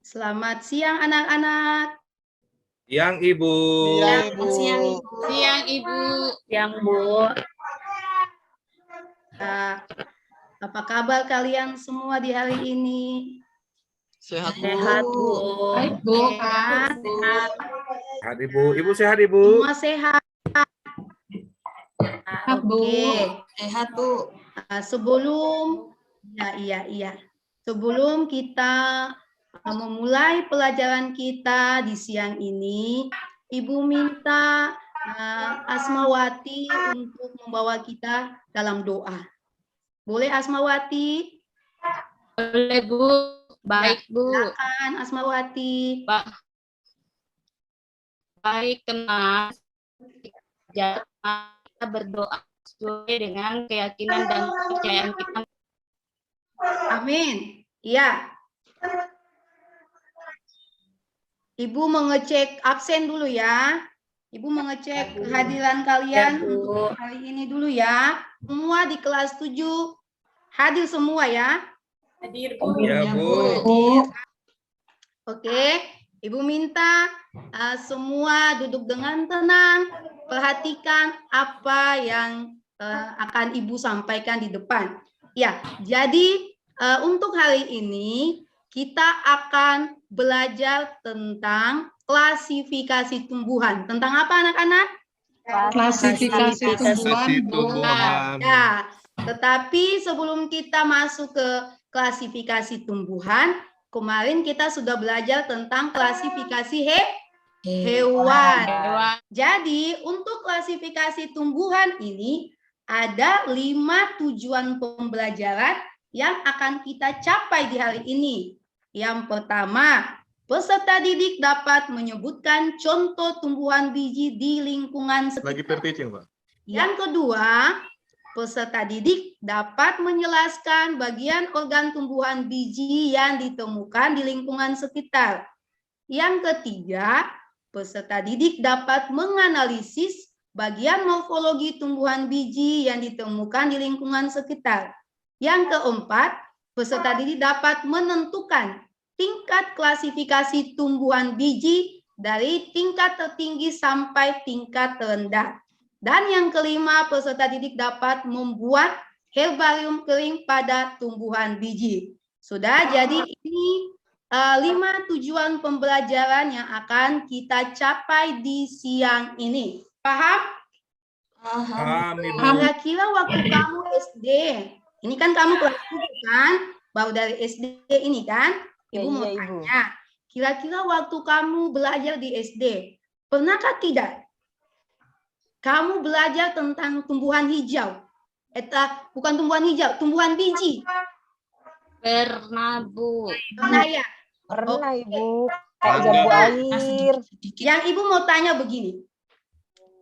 Selamat siang anak-anak. Siang Ibu. Siang Ibu. Siang Ibu. Siang Ibu. Siang Bu. Apa kabar kalian semua di hari ini? Sehat Bu. Sehat Bu. Baik Bu. Sehat. Sehat Ibu. Ibu sehat Ibu. Semua sehat. Sehat Bu. Oke. Sehat Bu. Sebelum Sebelum kita memulai pelajaran kita di siang ini, Ibu minta Asmawati untuk membawa kita dalam doa. Boleh Asmawati? Boleh Bu. Baik Bu. Silakan Asmawati. Baik, kenal. Kita berdoa sesuai dengan keyakinan dan kepercayaan kita. Amin. Iya. Ibu mengecek absen dulu ya. Ibu mengecek kehadiran kalian untuk hari ini dulu ya. Semua di kelas 7 hadir semua ya. Hadir Bu. Ya Bu. Oke. Ibu minta semua duduk dengan tenang. Perhatikan apa yang akan Ibu sampaikan di depan. Ya, jadi untuk hari ini kita akan belajar tentang klasifikasi tumbuhan. Tentang apa anak-anak? Klasifikasi tumbuhan. Ya, tetapi sebelum kita masuk ke klasifikasi tumbuhan, kemarin kita sudah belajar tentang klasifikasi hewan. Jadi untuk klasifikasi tumbuhan ini ada 5 tujuan pembelajaran yang akan kita capai di hari ini. Yang pertama, peserta didik dapat menyebutkan contoh tumbuhan biji di lingkungan sekitar. Lagi per-teaching, Pak. Yang kedua, peserta didik dapat menjelaskan bagian organ tumbuhan biji yang ditemukan di lingkungan sekitar. Yang ketiga, peserta didik dapat menganalisis bagian morfologi tumbuhan biji yang ditemukan di lingkungan sekitar. Yang keempat, peserta didik dapat menentukan tingkat klasifikasi tumbuhan biji dari tingkat tertinggi sampai tingkat terendah. Dan yang kelima, peserta didik dapat membuat herbarium kering pada tumbuhan biji. Sudah, jadi ini 5 tujuan pembelajaran yang akan kita capai di siang ini. Paham? Paham Ibu. Kira-kira waktu kamu SD, ini kan kamu kelas 7 kan, baru dari SD ini kan, Ibu mau tanya, kira-kira waktu kamu belajar di SD, pernahkah tidak kamu belajar tentang tumbuhan hijau? Bukan tumbuhan hijau, tumbuhan biji. Pernah Bu. Pernah ya? Pernah Oke. Ibu, kayak jambu air. Yang Ibu mau tanya begini,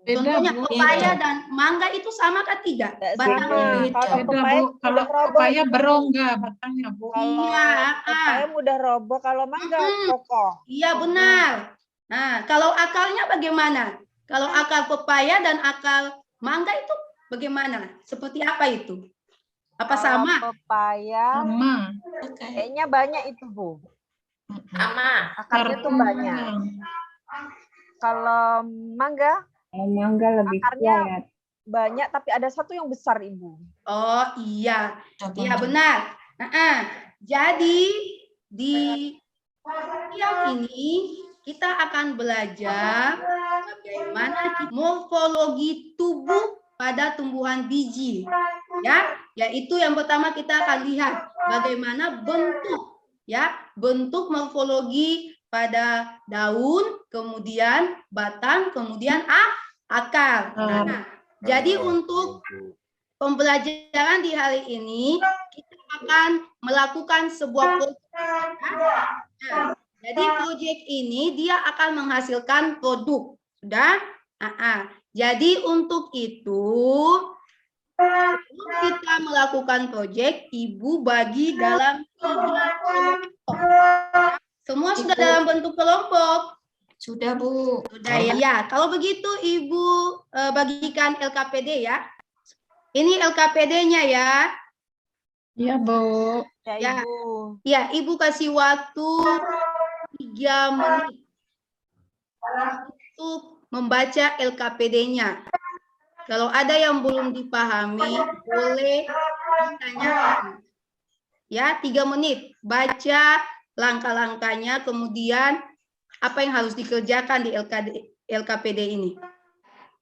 Beda contohnya Bu. pepaya dan mangga itu sama kah tidak? Nggak Batangnya sama. beda. Kalau Beda pepaya Bu. Kalau mudah roboh. pepaya berongga batangnya Bu. Kalau Iya, pepaya mudah roboh, kalau mangga kokoh. Iya benar. Nah, kalau akalnya bagaimana? Kalau akal pepaya dan akal mangga itu bagaimana? Seperti apa itu? Apa Kalau sama? pepaya Sama. kayaknya banyak itu Bu. Sama. Akarnya tuh banyak. Kalau mangga Mangga lebih akarnya kuat. banyak tapi ada satu yang besar Ibu. Oh iya, iya benar. Jadi di siang ini kita akan belajar bagaimana morfologi tubuh pada tumbuhan biji. Ya, yaitu yang pertama kita akan lihat bagaimana bentuk morfologi pada daun, kemudian batang, kemudian akar. Nah, jadi untuk pembelajaran di hari ini kita akan melakukan sebuah proyek. Nah, jadi proyek ini dia akan menghasilkan produk. Sudah? Jadi untuk itu kita melakukan proyek, Ibu bagi dalam 3 kelompok. Semua sudah dalam bentuk kelompok. Sudah Bu. Sudah ya. Kalau begitu Ibu bagikan LKPD ya. Ini LKPD-nya ya. Iya Bu. Ya Ya. Ibu. Ya, Ibu kasih waktu 3 menit untuk membaca LKPD-nya. Kalau ada yang belum dipahami, boleh ditanyakan. Ya, 3 menit. Baca langkah-langkahnya, kemudian apa yang harus dikerjakan di LKPD ini.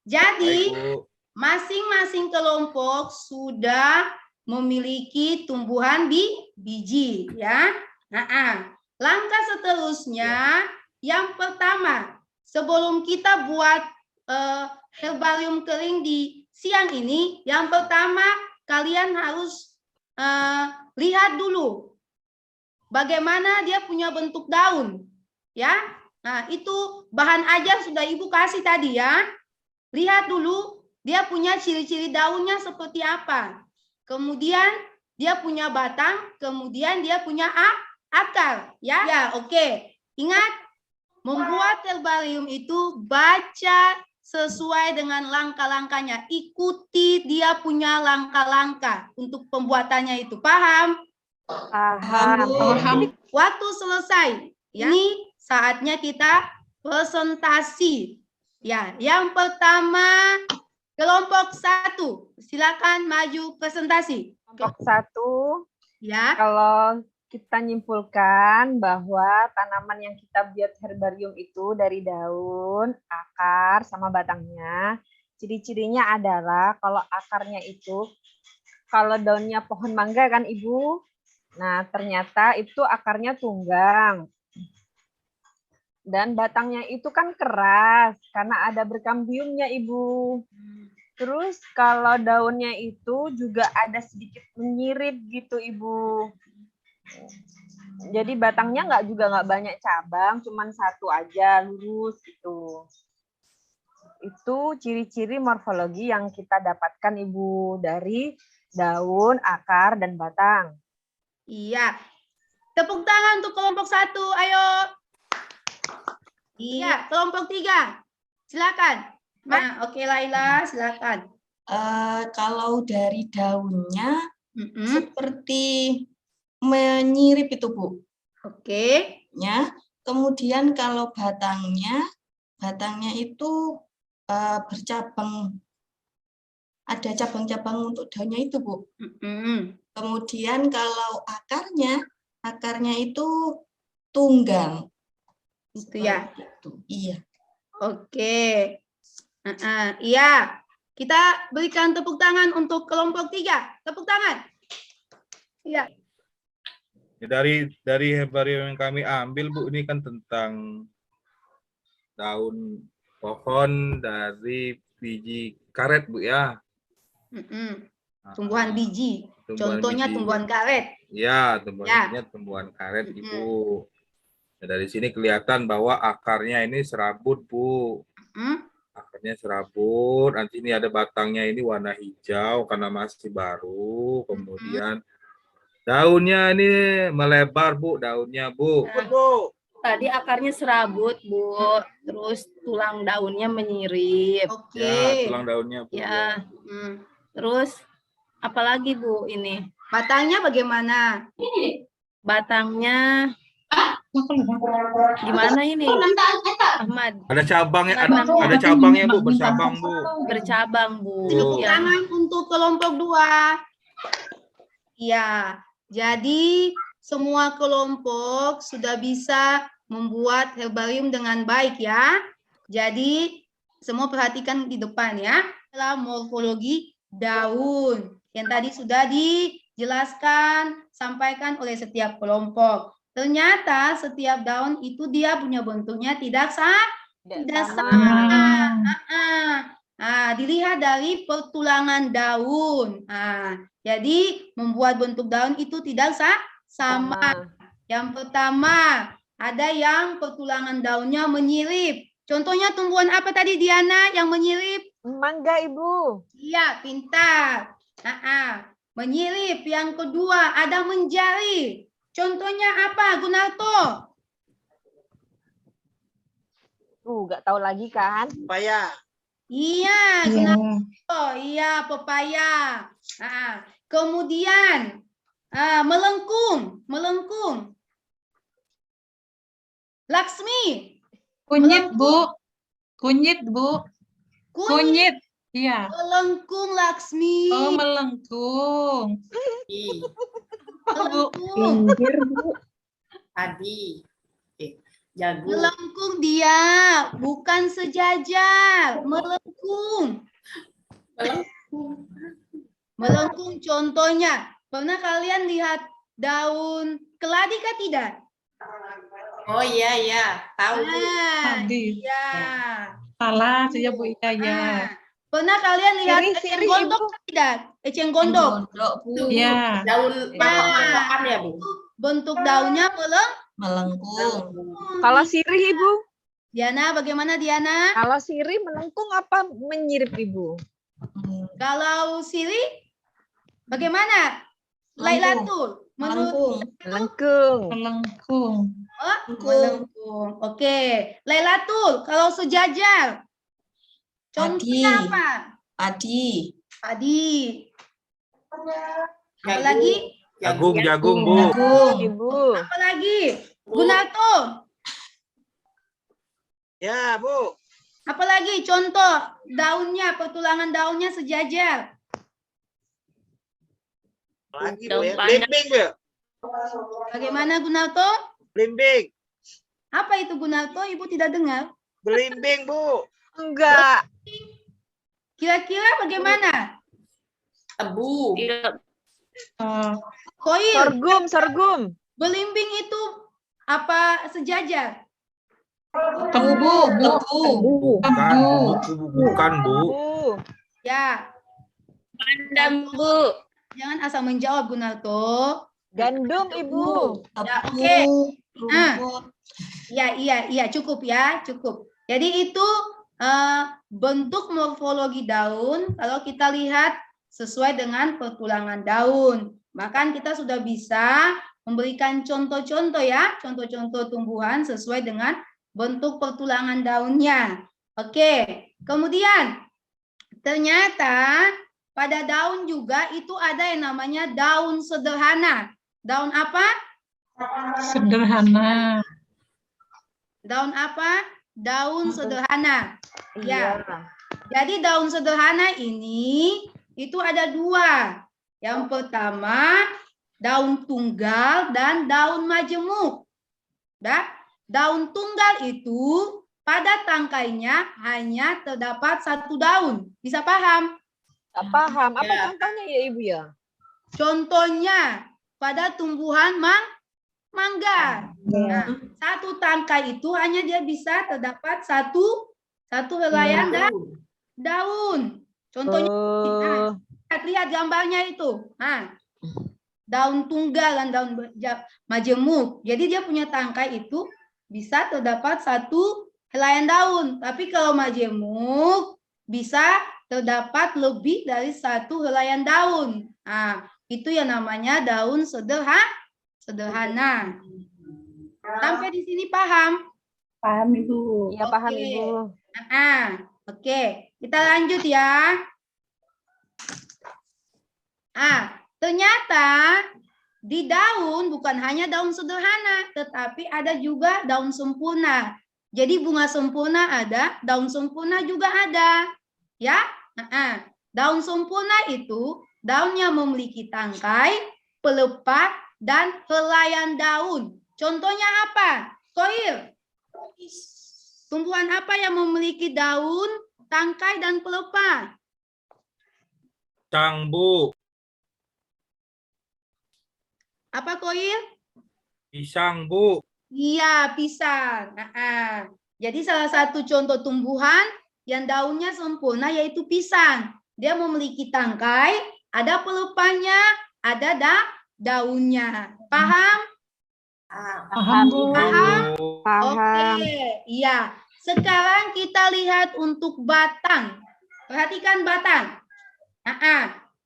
Jadi, Baik, Bu. masing-masing kelompok sudah memiliki tumbuhan biji, ya. Langkah seterusnya, yang pertama, sebelum kita buat herbarium kering di siang ini, yang pertama kalian harus lihat dulu bagaimana dia punya bentuk daun, ya. Nah, itu bahan ajar sudah Ibu kasih tadi, ya. Lihat dulu dia punya ciri-ciri daunnya seperti apa. Kemudian dia punya batang, kemudian dia punya akar, ya. Ya, oke. Ingat, membuat herbarium itu baca sesuai dengan langkah-langkahnya. Ikuti dia punya langkah-langkah untuk pembuatannya itu. Paham? Paham. Waktu selesai. Ya. Ini saatnya kita presentasi. Ya, yang pertama kelompok 1. Silakan maju presentasi. Kelompok 1, Ya. kalau kita nyimpulkan bahwa tanaman yang kita buat herbarium itu dari daun, akar, sama batangnya. Ciri-cirinya adalah kalau akarnya itu, kalau daunnya pohon mangga kan Ibu, nah ternyata itu akarnya tunggang. Dan batangnya itu kan keras, karena ada berkambiumnya Ibu. Terus kalau daunnya itu juga ada sedikit menyirip gitu Ibu. Jadi batangnya nggak banyak cabang, cuman satu aja lurus gitu. Itu ciri-ciri morfologi yang kita dapatkan Ibu dari daun, akar, dan batang. Iya. Tepuk tangan untuk kelompok 1, ayo. Iya, kelompok 3. Silakan. Nah, oke Laila, silakan. Kalau dari daunnya seperti menyirip itu, Bu. Oke. Ya. Kemudian kalau batangnya itu bercabang, ada cabang-cabang untuk daunnya itu, Bu. Kemudian kalau akarnya itu tunggang. Itu ya. Itu. Iya. Oke. Iya. Kita berikan tepuk tangan untuk kelompok 3. Tepuk tangan. Iya. Dari herbarium yang kami ambil, Bu, ini kan tentang daun pohon dari biji karet, Bu, ya. Tumbuhan biji. Contohnya biji. tumbuhan karet. Ya, tumbuhan karet, Ibu. Nah, dari sini kelihatan bahwa akarnya ini serabut, Bu. Akarnya serabut. Nanti ini ada batangnya ini warna hijau karena masih baru. Kemudian daunnya ini melebar, Bu. Daunnya, Bu. Tadi akarnya serabut, Bu. Terus tulang daunnya menyirip. Oke. Ya, tulang daunnya, Bu. Ya. Terus apalagi, Bu, ini? Batangnya bagaimana? Batangnya gimana ini? Ahmad. Ada cabangnya, ada cabangnya, Bu. Bercabang, Bu. Bercabang, Bu. Tepuk Ya. tangan untuk kelompok 2. Ya, jadi semua kelompok sudah bisa membuat herbarium dengan baik ya. Jadi semua perhatikan di depan ya. Adalah morfologi daun yang tadi sudah dijelaskan, sampaikan oleh setiap kelompok. Ternyata setiap daun itu dia punya bentuknya tidak sama. Dilihat dari pertulangan daun. Jadi membuat bentuk daun itu tidak sama. Yang pertama, ada yang pertulangan daunnya menyirip. Contohnya tumbuhan apa tadi Diana yang menyirip? Mangga Ibu. Iya, pintar. Menyirip. Yang kedua, ada menjari. Contohnya apa, Gunarto? Nggak tahu lagi kan? Pepaya. Iya, Gunarto. Iya, pepaya. Kemudian melengkung. Laksmi. Kunyit, Bu. Kunyit, Bu. Kunyit. Iya. Melengkung, Laksmi. Oh, melengkung. Melengkung. Pinggir, Bu. Tadi. Jago. Melengkung dia, bukan sejajar. Melengkung. Melengkung contohnya. Pernah kalian lihat daun keladi kah tidak? Oh iya, tahu. Bu. Tadi. Iya. Salah saja, Bu. Iya, ya. Pernah kalian lihat Siri, eceng Siri, gondok Ibu. kah tidak? Eceng gondok. Gondok, Bu. Iya. Daun mangkok-mangkokan ya, Bu. Bentuk daunnya Melengkung. Kalau sirih, Ibu? Diana, bagaimana Diana? Kalau sirih melengkung apa menyirip, Ibu? Kalau Siri, bagaimana? Lailatul, menurut Melengkung. Melengkung. Melengkung. melengkung. Oke, Lailatul, kalau sejajar, contohnya Padi. apa? Padi. Padi. Apa lagi? Jagung, Bu. Jagung. Ibu. Apa lagi? Gunarto. Ya, Bu. Apa lagi? Contoh daunnya, pertulangan daunnya sejajar. Lagi, Bu Daun ya. pandan. Belimbing, Bu. Bagaimana Gunarto? Belimbing. Apa itu Gunarto? Ibu tidak dengar. Belimbing, Bu. Enggak. Kira-kira bagaimana? Tebu. Tidak. Koil, Sorghum. belimbing itu apa sejajar? Tebu. Tebu. Bukan, Bu. Bu. Ya, Pandang, Bu. jangan asal menjawab Gunarto. Gandum, Ibu. Ya, Tebu. oke. Nah. Rumput. Iya, cukup ya, cukup. Jadi itu bentuk morfologi daun kalau kita lihat sesuai dengan pertulangan daun. Bahkan kita sudah bisa memberikan contoh-contoh ya, contoh-contoh tumbuhan sesuai dengan bentuk pertulangan daunnya. Oke, kemudian ternyata pada daun juga itu ada yang namanya daun sederhana. Daun apa? Sederhana. Daun apa? Daun sederhana. Iya. Ya. Jadi daun sederhana ini itu ada dua. Yang pertama daun tunggal dan daun majemuk. Daun tunggal itu pada tangkainya hanya terdapat satu daun. Bisa paham? Tak paham. Apa Ya. contohnya ya, Ibu ya? Contohnya pada tumbuhan mangga. Nah, satu tangkai itu hanya dia bisa terdapat satu helaian daun. Contohnya lihat gambarnya itu. Nah, daun tunggal dan daun majemuk. Jadi dia punya tangkai itu bisa terdapat satu helaian daun. Tapi kalau majemuk bisa terdapat lebih dari satu helaian daun. Nah, itu yang namanya daun sederhana. Sampai di sini paham? Paham, Ibu. Iya, paham, Oke. Ibu. Oke, kita lanjut ya. Ternyata di daun bukan hanya daun sederhana, tetapi ada juga daun sempurna. Jadi bunga sempurna ada, daun sempurna juga ada. Ya, daun sempurna itu daunnya memiliki tangkai, pelepah, dan helaian daun. Contohnya apa? Koil. Tumbuhan apa yang memiliki daun, tangkai, dan pelepah? Pisang, Bu. Apa, Koil? Pisang, Bu. Iya, pisang. Jadi salah satu contoh tumbuhan yang daunnya sempurna yaitu pisang. Dia memiliki tangkai, ada pelepahnya, ada daunnya. Paham? Paham, Bu. Paham? Paham. Oke, iya. Sekarang kita lihat untuk batang. Perhatikan batang.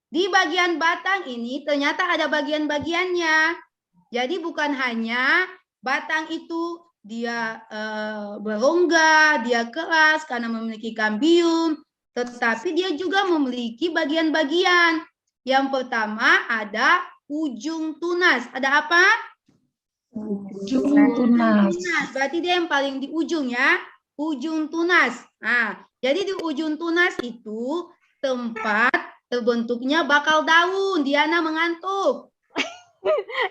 Di bagian batang ini ternyata ada bagian-bagiannya. Jadi bukan hanya batang itu dia berongga, dia keras karena memiliki kambium, tetapi dia juga memiliki bagian-bagian. Yang pertama ada ujung tunas. Ada apa? Ujung tunas. Berarti dia yang paling di ujung ya. Ujung tunas. Nah, jadi di ujung tunas itu tempat terbentuknya bakal daun. Diana mengantuk.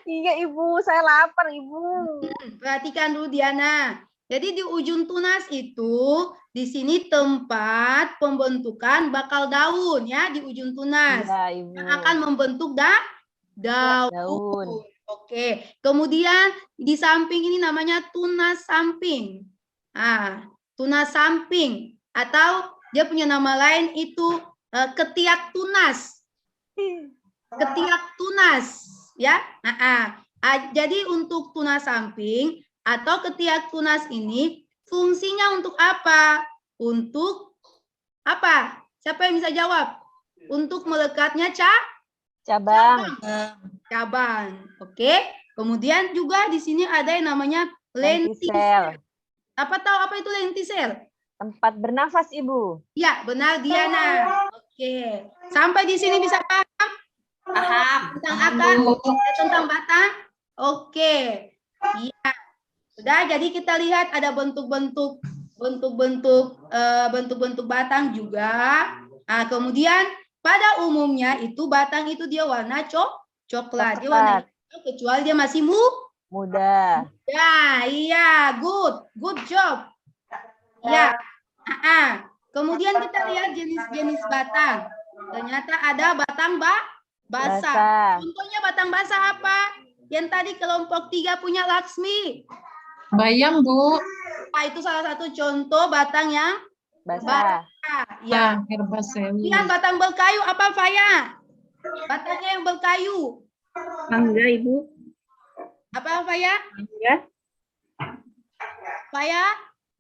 Iya Ibu, saya lapar Ibu. Perhatikan dulu Diana. Jadi di ujung tunas itu di sini tempat pembentukan bakal daun ya di ujung tunas. Iya Ibu. Yang akan membentuk daun. Daun. Oke. Kemudian di samping ini namanya tunas samping. Ah, tunas samping atau dia punya nama lain itu ketiak tunas. Ketiak tunas ya. Jadi untuk tunas samping atau ketiak tunas ini fungsinya untuk apa? Untuk apa? Siapa yang bisa jawab? Untuk melekatnya Cabang. cabang. Oke. Kemudian juga di sini ada yang namanya lentisel. Lentisel. Apa tahu apa itu lentisel? Tempat bernafas Ibu. Ya, benar Diana. Oke. Sampai di sini bisa paham Paham. tentang akar, tentang batang? Oke. Iya. Sudah, jadi kita lihat ada bentuk-bentuk batang juga. Nah, kemudian pada umumnya itu batang itu dia warna coklat. Dia warna hijau, kecuali dia masih Muda. ya, iya, good job. Ya. Kemudian kita lihat jenis-jenis batang. Ternyata ada batang basah. Basah. Contohnya batang basah apa? Yang tadi kelompok 3 punya Laksmi. Bayam, Bu. Itu salah satu contoh batang yang Basah. ya. Herbacea. Kemudian batang berkayu apa, Faya? Batangnya yang berkayu. Mangga, Ibu. Apa, Faya? Mangga. Faya?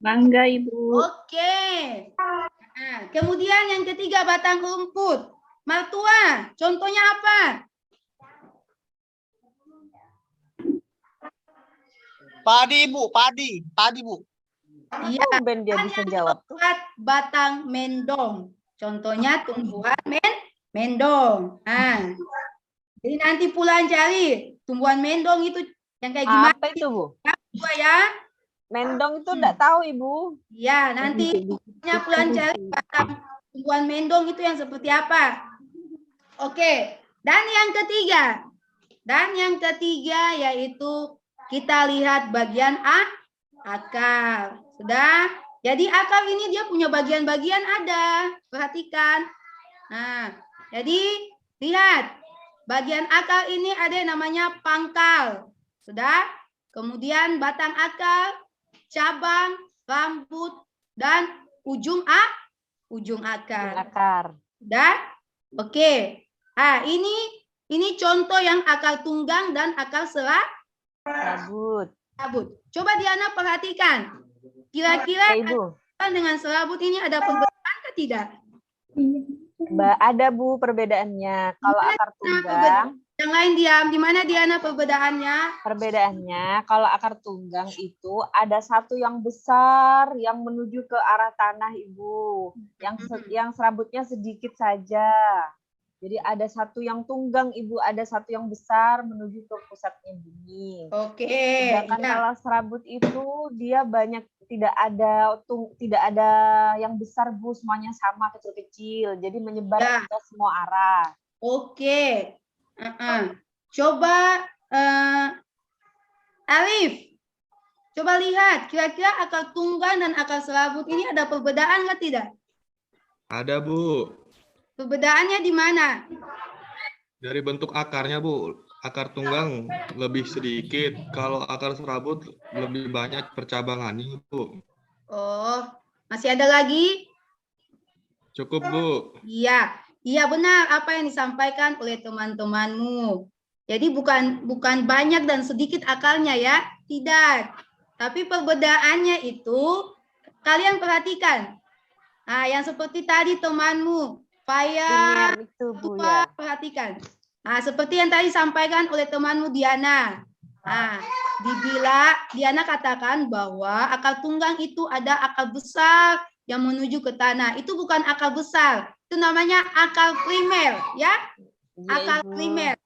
Mangga, Ibu. Oke. Nah, kemudian yang ketiga batang rumput. Martua, contohnya apa? Padi Bu, padi Bu. Iya. Ben dia bisa jawab. Batang mendong. Contohnya tumbuhan mendong. Nah, jadi nanti pulang cari tumbuhan mendong itu yang kayak gimana? Apa itu Bu? Ya. Mendong itu enggak tahu Ibu. Ya, nanti pulang cari batang tumbuhan mendong itu yang seperti apa? Oke. Dan yang ketiga yaitu kita lihat bagian akar. Sudah? Jadi akar ini dia punya bagian-bagian ada. Perhatikan. Nah, jadi lihat. Bagian akar ini ada yang namanya pangkal. Sudah? Kemudian batang akar, cabang, rambut, dan ujung akar. Akar. Sudah? Oke. Nah, ini contoh yang akar tunggang dan akar Serabut. serabut. Coba Diana perhatikan. Kira-kira Ibu. dengan serabut ini ada perbedaan atau tidak? Ada Bu perbedaannya. Kalau akar tunggang, Yang lain diam. Di mana Diana perbedaannya? kalau akar tunggang itu ada satu yang besar yang menuju ke arah tanah Ibu. Yang serabutnya sedikit saja. Jadi ada satu yang tunggang Ibu, ada satu yang besar menuju ke pusatnya bumi. Oke. Sedangkan kalau serabut itu dia banyak tidak ada yang besar Bu, semuanya sama kecil-kecil. Jadi menyebar ke semua arah. Oke. Coba Alif. Coba lihat kira-kira akar tunggang dan akar serabut ini ada perbedaan nggak tidak? Ada Bu. Perbedaannya di mana? Dari bentuk akarnya Bu. Akar tunggang lebih sedikit. Kalau akar serabut lebih banyak percabangannya Bu. Oh, masih ada lagi? Cukup Bu. Iya, iya benar apa yang disampaikan oleh teman-temanmu. Jadi bukan banyak dan sedikit akarnya ya, tidak. Tapi perbedaannya itu kalian perhatikan. Nah, yang seperti tadi temanmu, Faya, itu Bu ya. perhatikan. Nah, seperti yang tadi disampaikan oleh temanmu Diana. Nah, Diana katakan bahwa akar tunggang itu ada akar besar yang menuju ke tanah. Itu bukan akar besar, itu namanya akar primer, ya. Akar primer.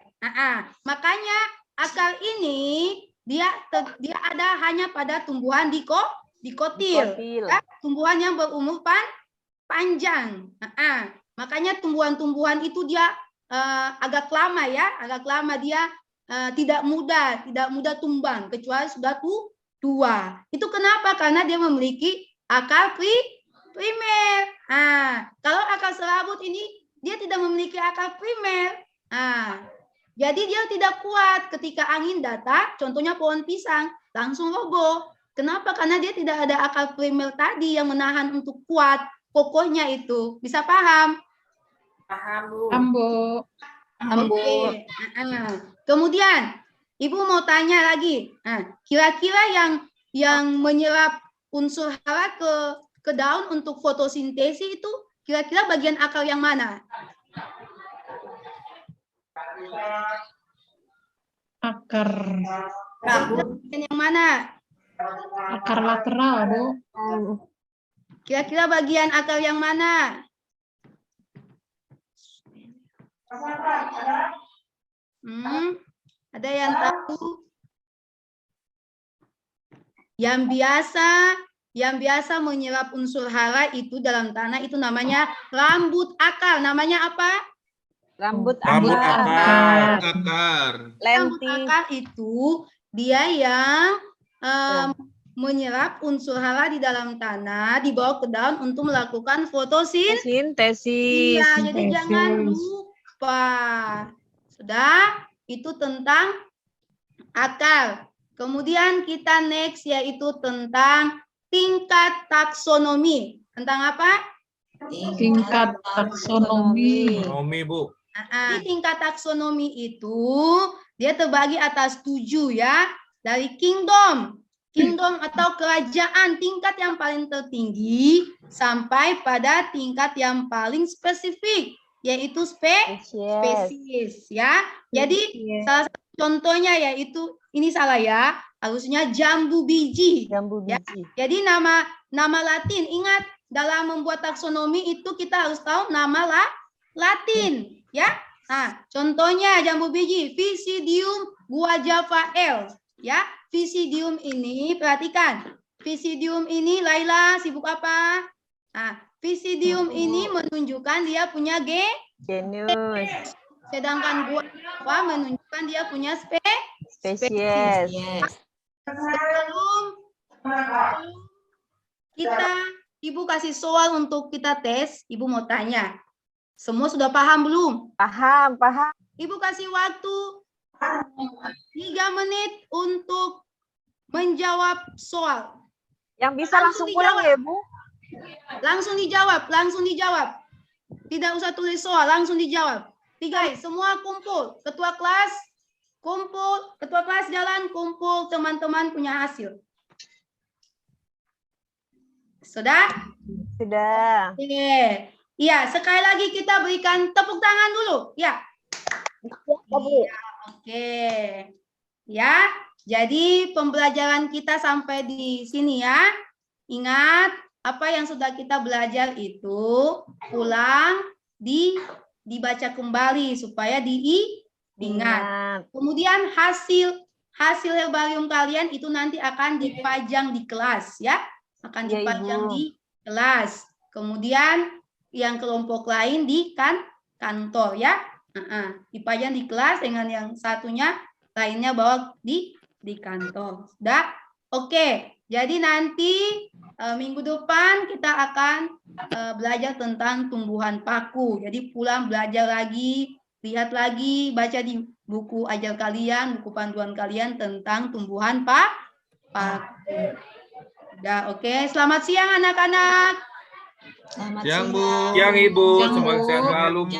Makanya akar ini dia ada hanya pada tumbuhan dikotil. Ya, tumbuhan yang berumur panjang. Makanya tumbuhan-tumbuhan itu dia agak lama ya, dia tidak mudah tumbang kecuali sudah tua. Itu kenapa? Karena dia memiliki akar primer. Kalau akar serabut ini dia tidak memiliki akar primer. Jadi dia tidak kuat ketika angin datang, contohnya pohon pisang, langsung roboh. Kenapa? Karena dia tidak ada akar primer tadi yang menahan untuk kuat kokohnya itu. Bisa paham? Paham, Bu. Oke. Kemudian Ibu mau tanya lagi. Kira-kira yang menyerap unsur hara ke daun untuk fotosintesis itu kira-kira bagian akar yang mana? Akar Bagian yang mana? akar lateral, Bu. Kira-kira bagian akar yang mana? Ada yang tahu? Yang biasa menyerap unsur hara itu dalam tanah itu namanya rambut akar. Namanya apa? Rambut Rambut akar. akar. Rambut akar itu dia yang menyerap unsur hara di dalam tanah, dibawa ke daun untuk melakukan fotosintesis. Iya, jadi jangan lupa. Sudah, itu tentang akar. Kemudian kita next yaitu tentang tingkat taksonomi. Tentang apa? Tingkat taksonomi. Bu. Di tingkat taksonomi itu dia terbagi atas 7 ya. Dari kingdom atau kerajaan tingkat yang paling tertinggi sampai pada tingkat yang paling spesifik yaitu spesies ya. Jadi salah satu contohnya yaitu ini salah ya, harusnya jambu biji. Ya. Jadi nama Latin, ingat dalam membuat taksonomi itu kita harus tahu nama Latin ya. Nah, contohnya jambu biji Visidium guajavae ya. Visidium ini perhatikan. Visidium ini Laila sibuk apa? Nah, Visidium ini menunjukkan dia punya genus. Sedangkan guava menunjukkan dia punya spesies. Sebelum Ibu kasih soal untuk kita tes, Ibu mau tanya. Semua sudah paham belum? Paham. Ibu kasih waktu 3 menit untuk menjawab soal. Yang bisa langsung pulang ya, Bu? Langsung dijawab. Tidak usah tulis soal, langsung dijawab. 3, semua kumpul. Ketua kelas kumpul, ketua kelas jalan kumpul, teman-teman punya hasil. Sudah? Sudah. Oke. Iya, sekali lagi kita berikan tepuk tangan dulu. Ya. Oke. Ya, jadi pembelajaran kita sampai di sini ya. Ingat, apa yang sudah kita belajar itu pulang dibaca kembali supaya diingat. Kemudian hasil herbarium kalian itu nanti akan dipajang di kelas ya. Akan dipajang di kelas. Kemudian yang kelompok lain di kantor ya. Dipajang di kelas dengan yang satunya lainnya bawa di kantor. Sudah? Oke. Jadi nanti minggu depan kita akan belajar tentang tumbuhan paku. Jadi pulang belajar lagi, lihat lagi, baca di buku ajar kalian, buku panduan kalian tentang tumbuhan paku. Udah, oke. Selamat siang anak-anak. Selamat Siang, Bu. siang. Siang, Ibu. Siang, Semangat Bu. sehat selalu.